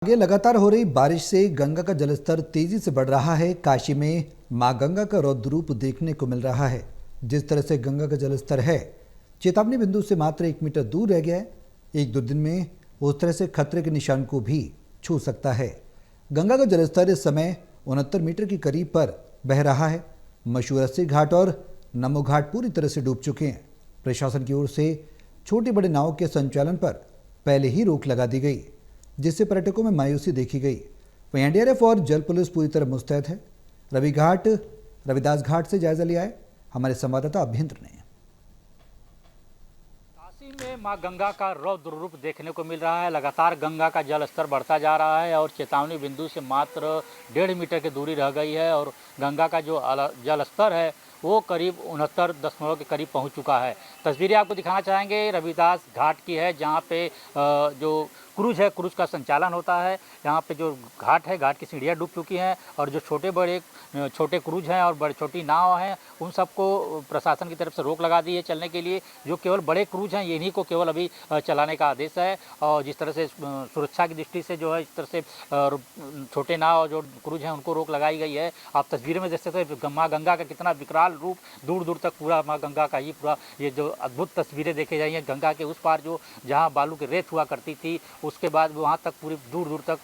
आगे लगातार हो रही बारिश से गंगा का जलस्तर तेजी से बढ़ रहा है। काशी में मां गंगा का रौद्र रूप देखने को मिल रहा है। जिस तरह से गंगा का जलस्तर है, चेतावनी बिंदु से मात्र 1 मीटर दूर रह गया है। एक दो दिन में उस तरह से खतरे के निशान को भी छू सकता है। गंगा का जलस्तर इस समय 69 मीटर के करीब पर बह रहा है। मशहूर अस्सी घाट और नमो घाट पूरी तरह से डूब चुके हैं। प्रशासन की ओर से छोटे बड़े नावों के संचालन पर पहले ही रोक लगा दी गई, जिससे पर्यटकों में मायूसी देखी गई। वहीं एनडीआरएफ और जल पुलिस पूरी तरह मुस्तैद है। रविदास घाट से जायजा लिया है हमारे संवाददाता अभ्यंतर ने। काशी में मां गंगा का रौद्र रूप देखने को मिल रहा है। लगातार गंगा का जल स्तर बढ़ता जा रहा है और चेतावनी बिंदु से मात्र 1.5 मीटर की दूरी रह गई है और गंगा का जो जल स्तर है वो करीब 69 के करीब पहुंच चुका है। तस्वीरें आपको दिखाना चाहेंगे रविदास घाट की है, जहां पे जो क्रूज है, क्रूज का संचालन होता है। यहाँ पे जो घाट है, घाट की सीढ़ियाँ डूब चुकी हैं और जो छोटे क्रूज हैं और बड़ी छोटी नाव हैं, उन सबको प्रशासन की तरफ से रोक लगा दी है चलने के लिए। जो केवल बड़े क्रूज हैं, इन्हीं को केवल अभी चलाने का आदेश है। और जिस तरह से सुरक्षा की दृष्टि से जो है, इस तरह से छोटे नाव जो क्रूज हैं उनको रोक लगाई गई है। आप तस्वीर में देख सकते हैं माँ गंगा का कितना विकराल रूप, दूर दूर तक पूरा माँ गंगा का ही पूरा ये जो अद्भुत तस्वीरें देखे जाएंगे। गंगा के उस पार जो जहाँ बालू की रेत हुआ करती थी, उसके बाद वहाँ तक पूरी दूर दूर तक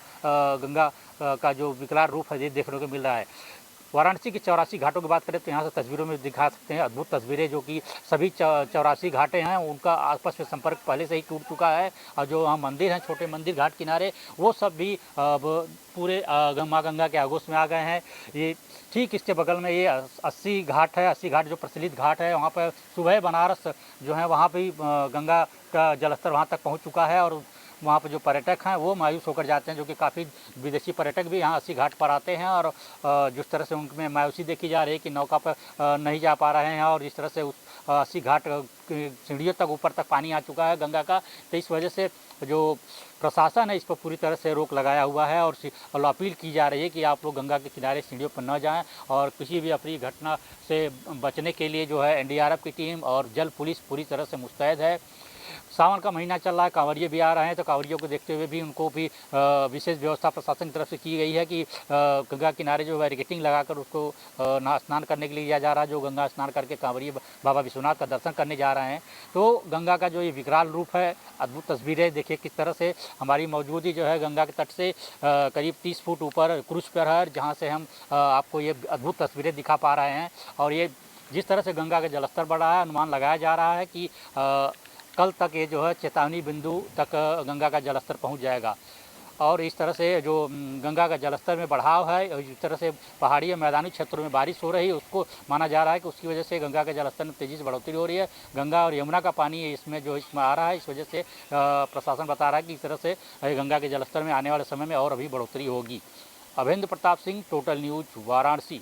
गंगा का जो विकराल रूप है ये देखने को मिल रहा है। वाराणसी की 84 घाटों की बात करें तो यहाँ से तस्वीरों में दिखा सकते हैं अद्भुत तस्वीरें, जो कि सभी 84 घाटें हैं उनका आपस में संपर्क पहले से ही टूट चुका है। और जो वहाँ मंदिर हैं, छोटे मंदिर घाट किनारे, वो सब भी पूरे माँ गंगा के आगोश में आ गए हैं। ये ठीक इसके बगल में ये 80 घाट है। 80 घाट जो प्रचलित घाट है, वहाँ पर सुबह बनारस जो है वहाँ भी गंगा का जलस्तर वहाँ तक पहुँच चुका है और वहाँ पर जो पर्यटक हैं वो मायूस होकर जाते हैं, जो कि काफ़ी विदेशी पर्यटक भी यहाँ 80 घाट पर आते हैं। और जिस तरह से उनमें मायूसी देखी जा रही है कि नौका पर नहीं जा पा रहे हैं और जिस तरह से उस 80 घाट सीढ़ियों तक ऊपर तक पानी आ चुका है गंगा का, तो इस वजह से जो प्रशासन है इस पर पूरी तरह से रोक लगाया हुआ है। और अपील की जा रही है कि आप लोग गंगा के किनारे सीढ़ियों पर न जाएं और किसी भी अप्रिय घटना से बचने के लिए जो है एनडीआरएफ की टीम और जल पुलिस पूरी तरह से मुस्तैद है। सावन का महीना चल रहा है, कांवरिये भी आ रहे हैं, तो कांवरियों को देखते हुए भी उनको भी विशेष व्यवस्था प्रशासन की तरफ से की गई है कि गंगा किनारे जो बैरिकेटिंग लगाकर उसको स्नान करने के लिए लिया जा रहा है। जो गंगा स्नान करके कांवरिये बाबा विश्वनाथ का दर्शन करने जा रहे हैं, तो गंगा का जो ये विकराल रूप है, अद्भुत तस्वीरें देखिए किस तरह से हमारी मौजूदगी जो है गंगा के तट से करीब 30 फुट ऊपर क्रूज पर है, जहाँ से हम आपको ये अद्भुत तस्वीरें दिखा पा रहे हैं। और ये जिस तरह से गंगा का जलस्तर बढ़ रहा है, अनुमान लगाया जा रहा है कि कल तक ये जो है चेतावनी बिंदु तक गंगा का जलस्तर पहुंच जाएगा। और इस तरह से जो गंगा का जलस्तर में बढ़ाव है, और इस तरह से पहाड़ी और मैदानी क्षेत्रों में बारिश हो रही है, उसको माना जा रहा है कि उसकी वजह से गंगा के जलस्तर में तेज़ी से बढ़ोतरी हो रही है। गंगा और यमुना का पानी इसमें आ रहा है, इस वजह से प्रशासन बता रहा है कि इस तरह से गंगा के जलस्तर में आने वाले समय में और अभी बढ़ोतरी होगी। अभेंद्र प्रताप सिंह, टोटल न्यूज़, वाराणसी।